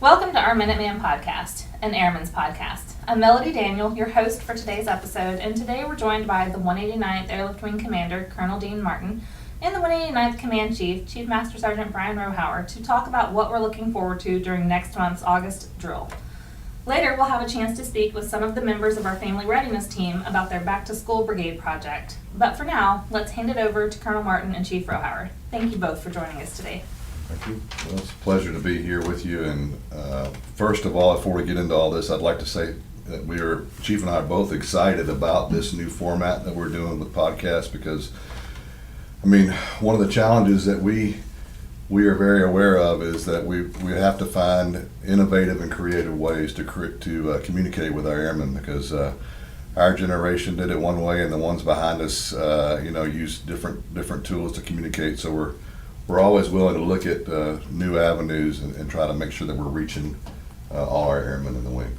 Welcome to our Minuteman podcast, an Airman's podcast. I'm Melody Daniel, your host for today's episode, and today we're joined by the 189th Airlift Wing Commander, Colonel Dean Martin, and the 189th Command Chief, Chief Master Sergeant Brian Rohauer, to talk about what we're looking forward to during next month's August drill. Later, we'll have a chance to speak with some of the members of our Family Readiness team about their Back-to-School Brigade project. But for now, let's hand it over to Colonel Martin and Chief Rohauer. Thank you both for joining us today. Thank you. Well, it's a pleasure to be here with you. And first of all, before we get into all this, I'd like to say that Chief and I are both excited about this new format that we're doing with podcasts because, I mean, one of the challenges that we are very aware of is that we have to find innovative and creative ways to communicate with our airmen because our generation did it one way and the ones behind us, use different tools to communicate. So we're always willing to look at new avenues and try to make sure that we're reaching all our airmen in the wing.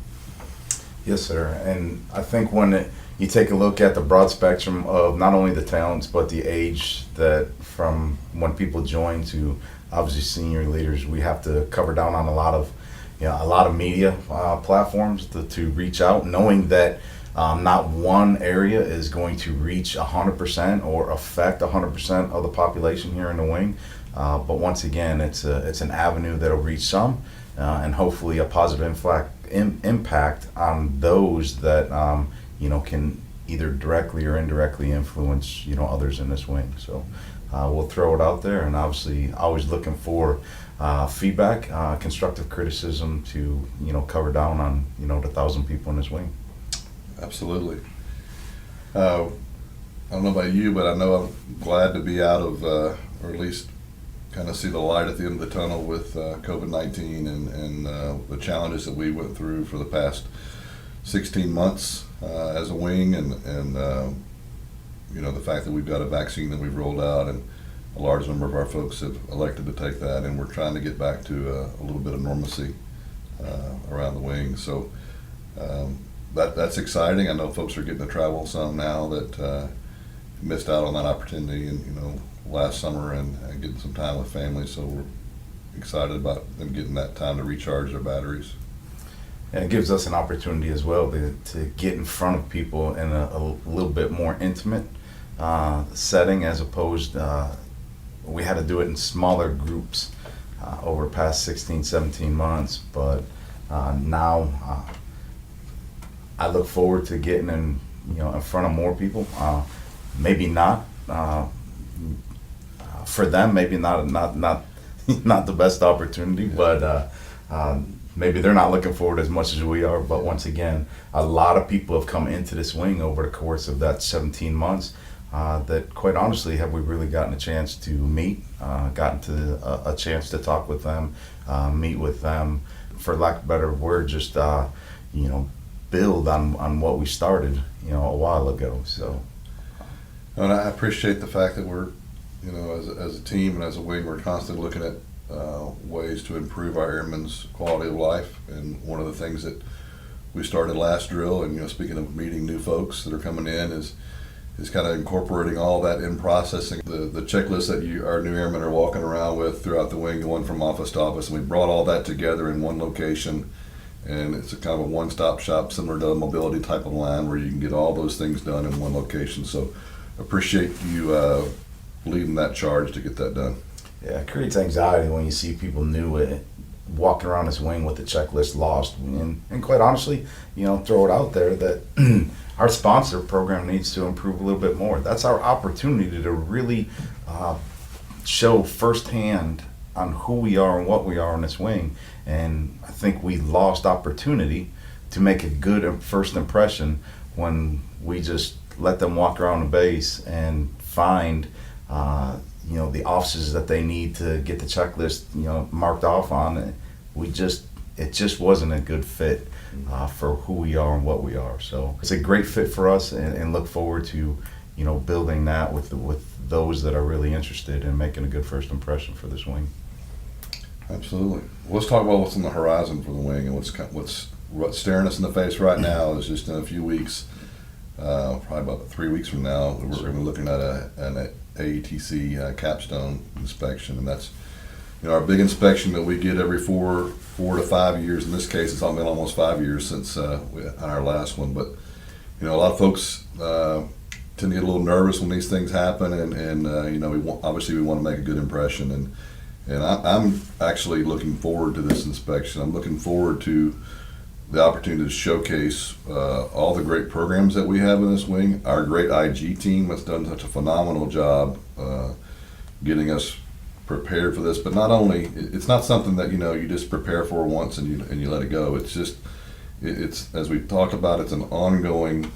Yes, sir. And I think when you take a look at the broad spectrum of not only the talents but the age that from when people join to obviously senior leaders, we have to cover down on a lot of media platforms to reach out, knowing that not one area is going to reach 100% or affect 100% of the population here in the wing. But once again, it's an avenue that'll reach some and hopefully a positive impact on those that can either directly or indirectly influence others in this wing. So we'll throw it out there, and obviously always looking for feedback, constructive criticism to cover down on the 1,000 people in this wing. Absolutely. I don't know about you, but I know I'm glad to be out of, or at least kind of see the light at the end of the tunnel with COVID-19 and the challenges that we went through for the past 16 months as a wing, and the fact that we've got a vaccine that we've rolled out, and a large number of our folks have elected to take that, and we're trying to get back to a little bit of normalcy around the wing. So that's exciting. I know folks are getting to travel some now that missed out on that opportunity last summer and getting some time with family. So we're excited about them getting that time to recharge their batteries. And it gives us an opportunity as well to get in front of people in a little bit more intimate setting, as opposed we had to do it in smaller groups over the past 16, 17 months. But now I look forward to getting in front of more people. Maybe not for them. Maybe not the best opportunity, but maybe they're not looking forward as much as we are. But once again, a lot of people have come into this wing over the course of that 17 months. That quite honestly, have we really gotten a chance to meet, gotten to a chance to talk with them, meet with them, for lack of a better word, just build on what we started a while ago. So and I appreciate the fact that we're as a team and as a wing, we're constantly looking at ways to improve our airmen's quality of life. And one of the things that we started last drill, and speaking of meeting new folks that are coming in, is kind of incorporating all that in processing the checklist that our new airmen are walking around with throughout the wing, going from office to office. And we brought all that together in one location, and it's a kind of a one-stop shop similar to a mobility type of line where you can get all those things done in one location. So appreciate you leading that charge to get that done. Yeah, it creates anxiety when you see people new walking around this wing with the checklist lost. And quite honestly, throw it out there that our sponsor program needs to improve a little bit more. That's our opportunity to really show firsthand on who we are and what we are in this wing. And I think we lost opportunity to make a good first impression when we just let them walk around the base and find the offices that they need to get the checklist marked off on. It just wasn't a good fit for who we are and what we are. So it's a great fit for us, and look forward to building that with those that are really interested in making a good first impression for this wing. Absolutely. Let's talk about what's on the horizon for the wing, and what's staring us in the face right now is just in a few weeks, probably about 3 weeks from now, we're going to be looking at an AETC capstone inspection, and that's our big inspection that we get every 4 to 5 years. In this case, it's been almost 5 years since we had our last one. But a lot of folks tend to get a little nervous when these things happen, and obviously we want to make a good impression. And I'm actually looking forward to this inspection. I'm looking forward to the opportunity to showcase all the great programs that we have in this wing. Our great IG team has done such a phenomenal job getting us prepared for this. But not only, it's not something that you just prepare for once and you let it go. It's just, it's as we talked about, it's an ongoing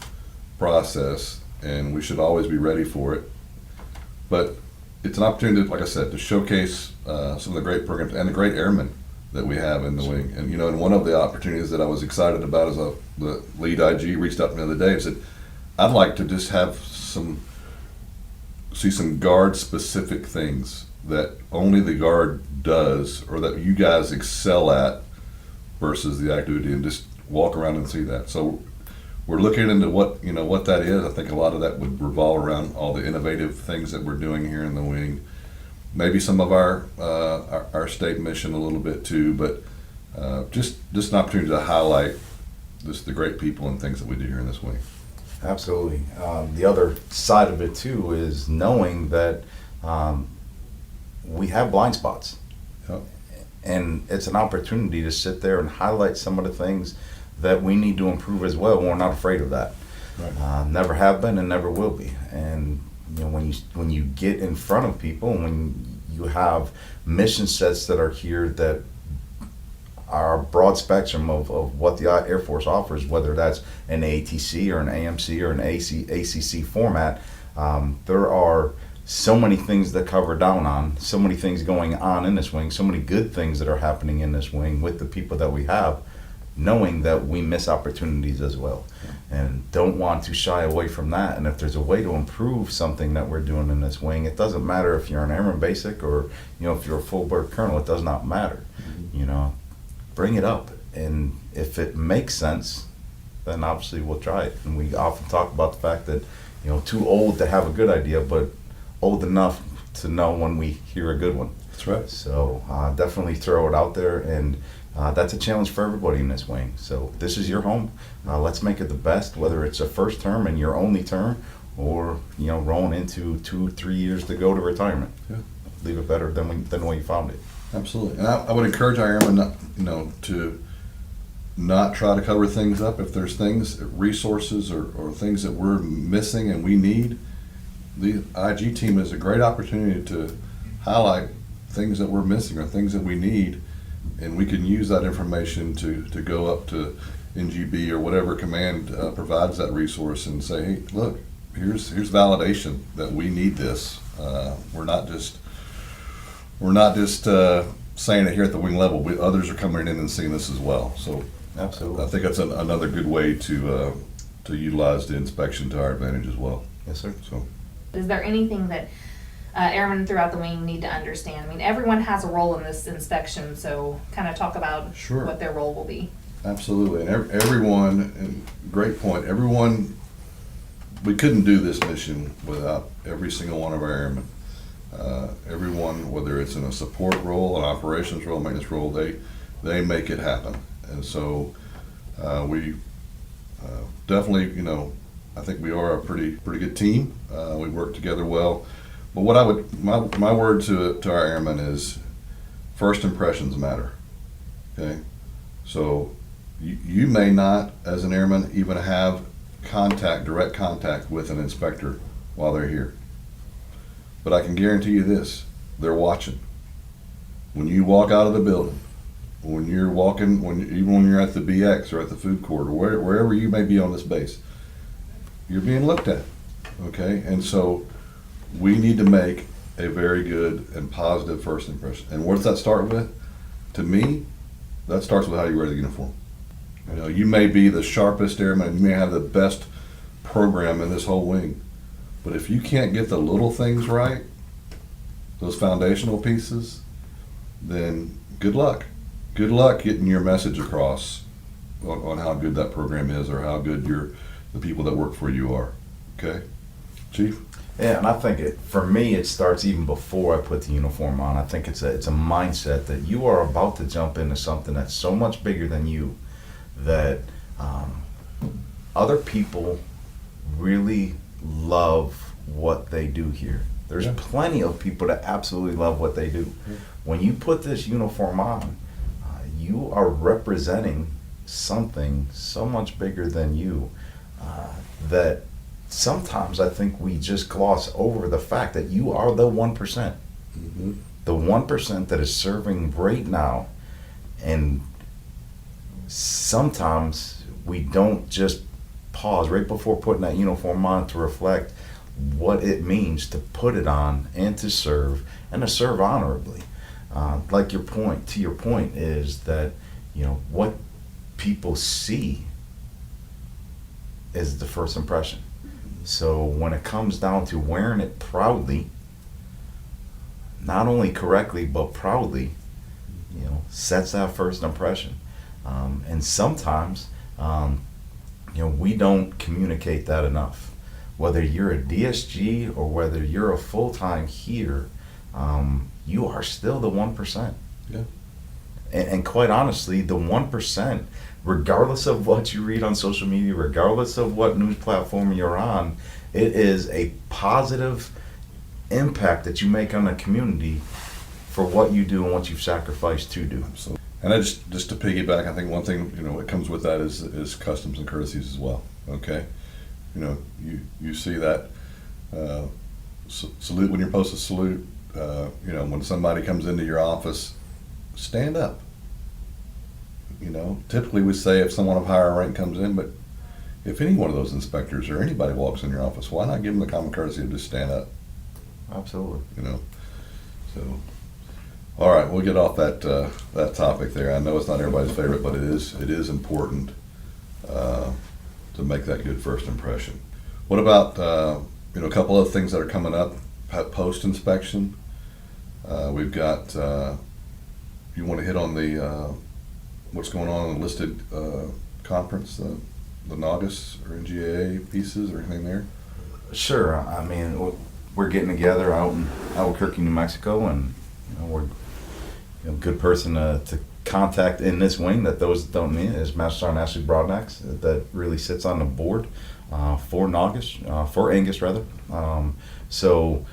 process, and we should always be ready for it. But it's an opportunity, like I said, to showcase some of the great programs and the great airmen that we have in the wing. And and one of the opportunities that I was excited about is the lead IG reached out to me the other day and said, I'd like to just have see some guard specific things that only the guard does, or that you guys excel at versus the activity, and just walk around and see that. So we're looking into what that is. I think a lot of that would revolve around all the innovative things that we're doing here in the wing. Maybe some of our state mission a little bit too, but just an opportunity to highlight just the great people and things that we do here in this wing. Absolutely. The other side of it too is knowing that we have blind spots. Yep. And it's an opportunity to sit there and highlight some of the things that we need to improve as well. We're not afraid of that. Right. Never have been and never will be. And when you get in front of people, and when you have mission sets that are here that are a broad spectrum of what the Air Force offers, whether that's an ATC or an AMC or an ACC format, there are so many things that cover down on, so many things going on in this wing, so many good things that are happening in this wing with the people that we have, knowing that we miss opportunities as well, and don't want to shy away from that. And if there's a way to improve something that we're doing in this wing, it doesn't matter if you're an airman basic or if you're a full bird colonel, it does not matter. Bring it up, and if it makes sense, then obviously we'll try it. And we often talk about the fact that too old to have a good idea, but old enough to know when we hear a good one. That's right. So definitely throw it out there, and that's a challenge for everybody in this wing. So this is your home. Let's make it the best, whether it's a first term and your only term, or rolling into 2-3 years to go to retirement. Yeah. Leave it better than the way you found it. Absolutely. And I would encourage our airmen to not try to cover things up. If there's things, resources or things that we're missing and we need, the IG team is a great opportunity to highlight things that we're missing or things that we need, and we can use that information to go up to NGB or whatever command provides that resource and say, hey, look, here's validation that we need this. We're not just saying it here at the wing level. Others are coming in and seeing this as well. So Absolutely. I think that's another good way to utilize the inspection to our advantage as well. Yes, sir. So, Is there anything that airmen throughout the wing need to understand? I mean, everyone has a role in this inspection, so kind of talk about Sure. what their role will be. absolutely, and everyone, and great point. Everyone, we couldn't do this mission without every single one of our airmen. Everyone, whether it's in a support role, an operations role, maintenance role, they make it happen. And so we definitely, I think we are a pretty good team. We work together well. But what my word to our airmen is, first impressions matter. Okay, so you may not, as an airman, even have direct contact with an inspector while they're here. But I can guarantee you this, they're watching. When you walk out of the building, when you're walking, even when you're at the BX or at the food court or wherever you may be on this base, you're being looked at, okay? And so we need to make a very good and positive first impression. And what does that start with? To me, that starts with how you wear the uniform. You may be the sharpest airman, you may have the best program in this whole wing, but if you can't get the little things right, those foundational pieces, then good luck. Good luck getting your message across on how good that program is or how good the people that work for you are. Okay, Chief? Yeah, and I think for me, it starts even before I put the uniform on. I think it's a mindset that you are about to jump into something that's so much bigger than you, that other people really love what they do here. There's plenty of people that absolutely love what they do. When you put this uniform on, you are representing something so much bigger than you, that sometimes I think we just gloss over the fact that you are the 1%. Mm-hmm. The 1% that is serving right now. And sometimes we don't just pause right before putting that uniform on to reflect what it means to put it on and to serve honorably. Like your point is that, what people see is the first impression. So when it comes down to wearing it proudly, not only correctly but proudly, sets that first impression. And sometimes, we don't communicate that enough. Whether you're a DSG or whether you're a full-time here, you are still the 1%. Yeah. And quite honestly, the 1%, regardless of what you read on social media, regardless of what news platform you're on, it is a positive impact that you make on the community for what you do and what you've sacrificed to do. Absolutely. And I just to piggyback, I think one thing that comes with that is customs and courtesies as well. Okay, you see that salute when you're supposed to salute. When somebody comes into your office, stand up. Typically we say if someone of higher rank comes in, but if any one of those inspectors or anybody walks in your office, why not give them the common courtesy to just stand up? Absolutely. So, all right, we'll get off that topic there. I know it's not everybody's favorite, but it is important to make that good first impression. What about a couple of things that are coming up post inspection? We've got. You want to hit on the what's going on in the listed conference, the NAUGUS or NGAA pieces or anything there? Sure. I mean, we're getting together out in Albuquerque, New Mexico, and we're a good person to contact in this wing that those that don't need is Master Sergeant Ashley Broadnax, that really sits on the board for NAUGUS, for Angus rather. So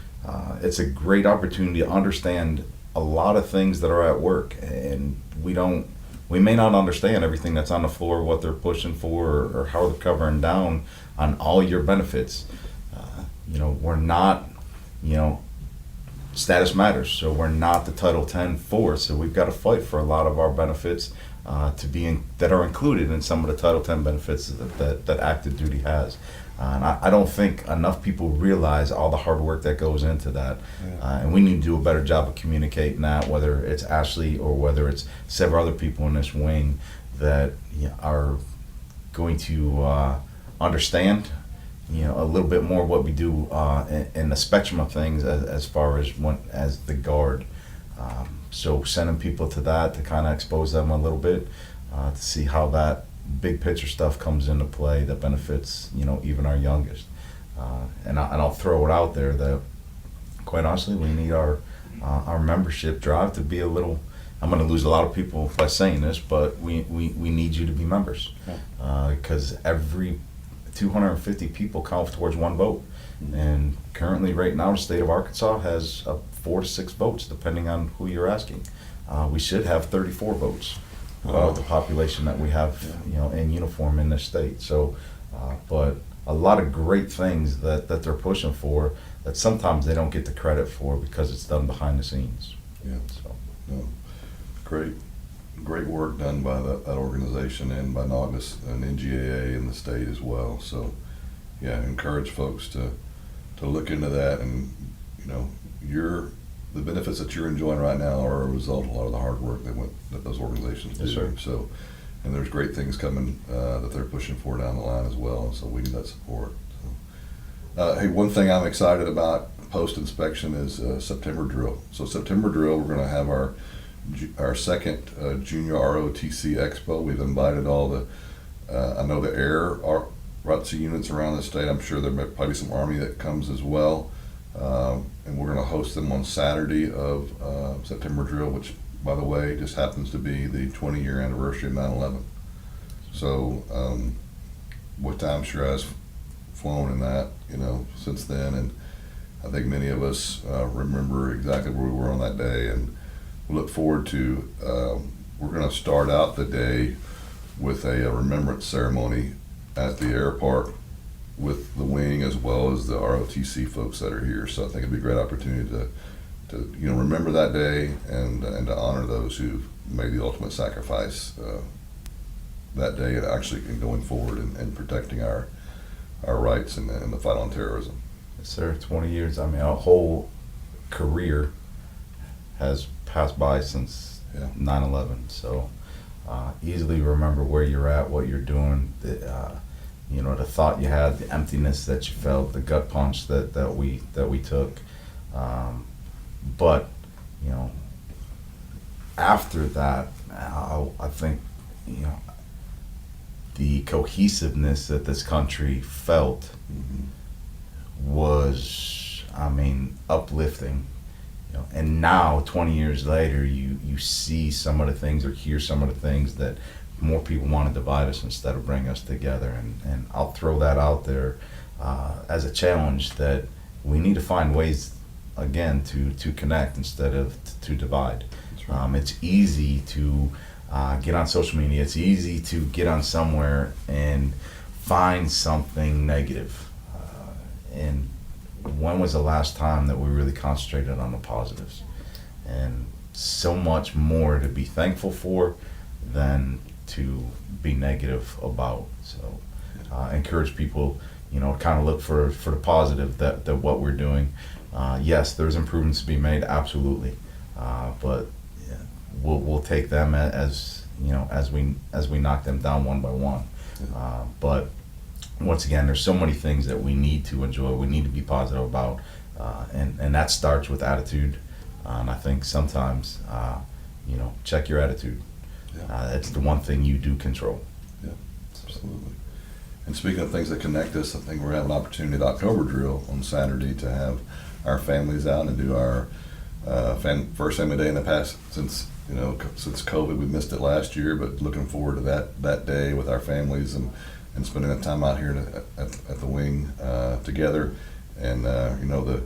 it's a great opportunity to understand a lot of things that are at work, and we may not understand everything that's on the floor, what they're pushing for, or how they're covering down on all your benefits. We're not, status matters, so we're not the Title 10 force, so we've got to fight for a lot of our benefits that are included in some of the Title 10 benefits that active duty has. And I don't think enough people realize all the hard work that goes into that. Yeah. And we need to do a better job of communicating that, whether it's Ashley or whether it's several other people in this wing that are going to understand a little bit more what we do in the spectrum of things as far as the guard. So sending people to that to kind of expose them a little bit to see how that big picture stuff comes into play that benefits even our youngest. And I'll throw it out there that quite honestly we need our membership drive to be a little. I'm going to lose a lot of people by saying this, but we need you to be members, because every 250 people count towards one vote. And currently right now the state of Arkansas has 4 to 6 votes depending on who you're asking. We should have 34 votes with the population that we have in uniform in this state. So but a lot of great things that they're pushing for that sometimes they don't get the credit for because it's done behind the scenes. Great work done by that organization and by NAUGUS and NGAA in the state as well. So encourage folks to look into that, and the benefits that you're enjoying right now are a result of a lot of the hard work that those organizations do. Yes, sir. So, and there's great things coming that they're pushing for down the line as well. So we need that support. So, hey, one thing I'm excited about post inspection is September drill. So September drill, we're going to have our second junior ROTC Expo. We've invited all the I know the air ROTC units around the state. I'm sure there may probably some Army that comes as well. And we're going to host them on Saturday of September drill, which, by the way, just happens to be the 20-year anniversary of 9/11. So, what time sure has flown in that, since then, and I think many of us remember exactly where we were on that day, and we look forward to. We're going to start out the day with a remembrance ceremony at the air park with the wing as well as the ROTC folks that are here. So I think it'd be a great opportunity to remember that day and to honor those who've made the ultimate sacrifice that day, and actually going forward and protecting our rights in the fight on terrorism. Yes, sir. 20 years. I mean, our whole career has passed by since 9/11. So easily remember where you're at, what you're doing. The thought you had, the emptiness that you felt, the gut punch that we took. But after that, I think the cohesiveness that this country felt was, uplifting. And now, 20 years later, you see some of the things or hear some of the things that more people want to divide us instead of bring us together. And I'll throw that out there as a challenge, that we need to find ways, again, to connect instead of to divide. Right. It's easy to get on social media. It's easy to get on somewhere and find something negative. And when was the last time that we really concentrated on the positives? And so much more to be thankful for than to be negative about. So encourage people, kind of look for the positive that what we're doing. Yes, there's improvements to be made, absolutely. But we'll take them as we knock them down one by one. But once again, there's so many things that we need to enjoy, we need to be positive about, and that starts with attitude. And I think sometimes, check your attitude. It's the one thing you do control. Yeah, absolutely. And speaking of things that connect us, I think we're having an opportunity at October drill on Saturday to have our families out and do our first family day in the past since COVID. We missed it last year, but looking forward to that day with our families and spending the time out here at the wing together. And the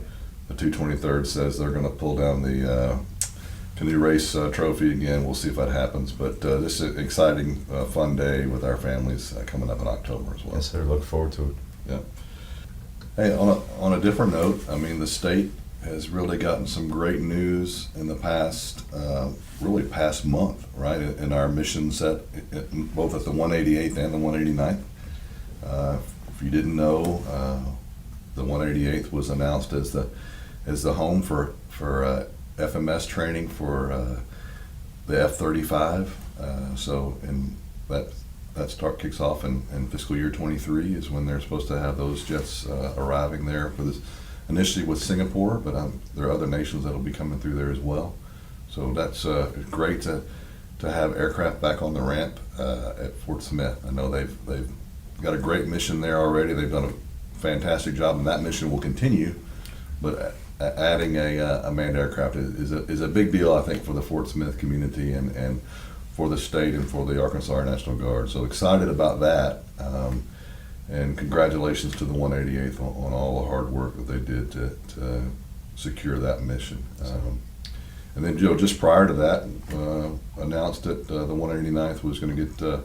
223rd says they're going to pull down the canoe race trophy again. We'll see if that happens. But this is an exciting, fun day with our families coming up in October as well. Yes, sir. Look forward to it. Yeah. Hey, on a different note, the state has really gotten some great news in the past month, right? In our mission set, both at the 188th and the 189th. If you didn't know, the 188th was announced as the home for FMS training for the F-35. And that start kicks off in fiscal year 23 is when they're supposed to have those jets arriving there for this, initially with Singapore, but there are other nations that'll be coming through there as well. So that's great to have aircraft back on the ramp at Fort Smith. I know they've got a great mission there already. They've done a fantastic job, and that mission will continue. But adding a manned aircraft is a big deal, I think, for the Fort Smith community and for the state and for the Arkansas Air National Guard. So excited about that. And congratulations to the 188th on all the hard work that they did to secure that mission. And then Joe, just prior to that, announced that the 189th was going to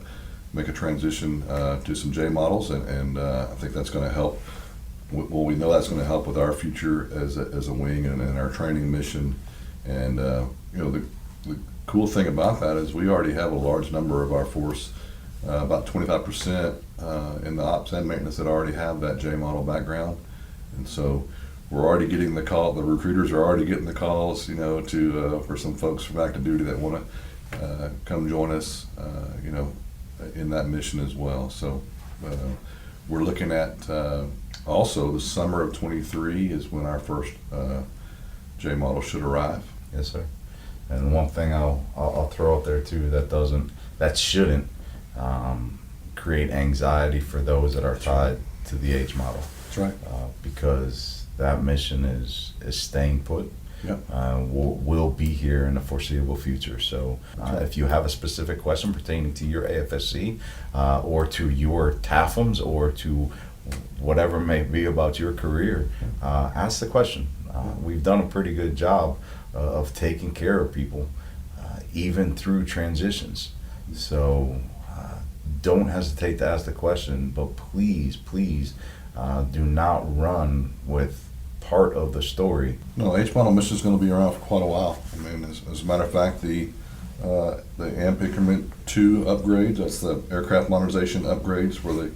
make a transition to some J models, and I think that's going to help. Well, we know that's going to help with our future as a wing and our training mission. And the cool thing about that is we already have a large number of our force, about 25% in the ops and maintenance, that already have that J model background. And so we're already getting the call. The recruiters are already getting the calls, for some folks from active duty that want to come join us, in that mission as well. So we're looking at also the summer of 23 is when our first J model should arrive. Yes, sir. And one thing I'll throw out there too that shouldn't create anxiety for those that are tied to the H model. That's right. Because that mission is staying put. Yep. We'll be here in the foreseeable future. So if you have a specific question pertaining to your AFSC or to your TAFMs or to whatever may be about your career, ask the question. We've done a pretty good job of taking care of people even through transitions. So don't hesitate to ask the question, but please do not run with part of the story. No, H model mission is going to be around for quite a while. I mean, as a matter of fact, the AMP Increment 2 upgrades, that's the aircraft modernization upgrades, where they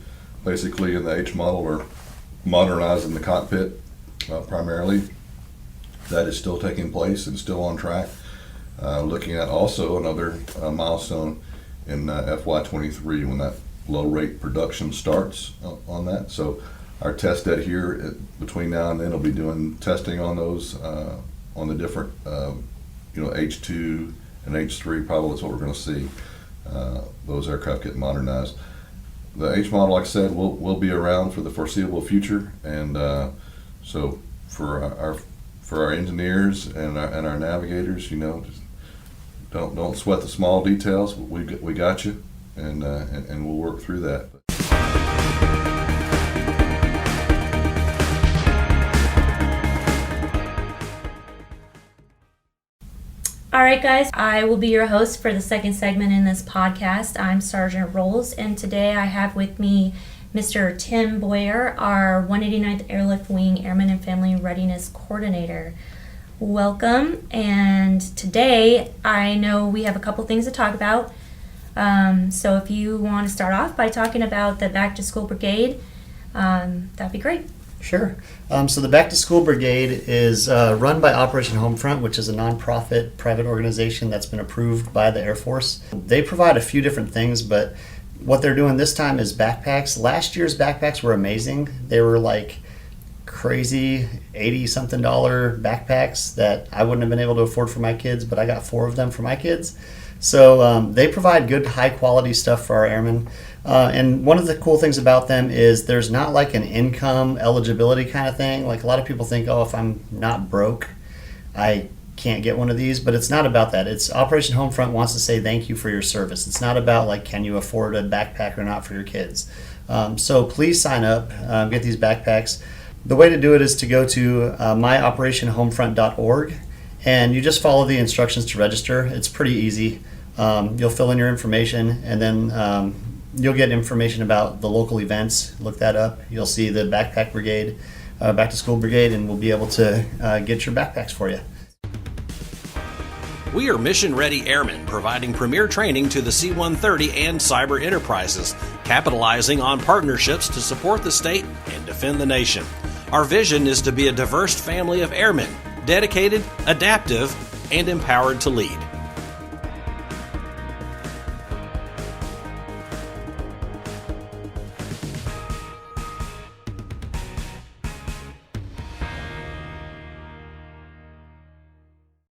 basically in the H model are modernizing the cockpit primarily. That is still taking place and still on track. Looking at also another milestone in FY23 when that low rate production starts on that. So our test bed here between now and then will be doing testing on those on the different H2 and H3 probably is what we're going to see those aircraft get modernized. The H model, like I said, will be around for the foreseeable future, and so for our engineers and our navigators, just don't sweat the small details. We got you, and we'll work through that. All right, guys, I will be your host for the second segment in this podcast. I'm Sergeant Rolls, and today I have with me Mr. Tim Boyer, our 189th Airlift Wing Airman and Family Readiness Coordinator. Welcome, and today I know we have a couple things to talk about. So if you want to start off by talking about the Back-to-School Brigade, that'd be great. Sure. So the Back-to-School Brigade is run by Operation Homefront, which is a nonprofit private organization that's been approved by the Air Force. They provide a few different things, but what they're doing this time is backpacks. Last year's backpacks were amazing. They were like crazy $80-something backpacks that I wouldn't have been able to afford for my kids, but I got 4 of them for my kids. So they provide good, high-quality stuff for our airmen. And one of the cool things about them is there's not like an income eligibility kind of thing. Like a lot of people think, oh, if I'm not broke, I can't get one of these. But it's not about that. It's Operation Homefront wants to say thank you for your service. It's not about like, can you afford a backpack or not for your kids. So please sign up, get these backpacks. The way to do it is to go to myoperationhomefront.org. And you just follow the instructions to register. It's pretty easy. You'll fill in your information, and then you'll get information about the local events. Look that up. You'll see the Backpack Brigade, Back-to-School Brigade, and we'll be able to get your backpacks for you. We are Mission Ready Airmen, providing premier training to the C-130 and cyber enterprises, capitalizing on partnerships to support the state and defend the nation. Our vision is to be a diverse family of airmen, dedicated, adaptive, and empowered to lead.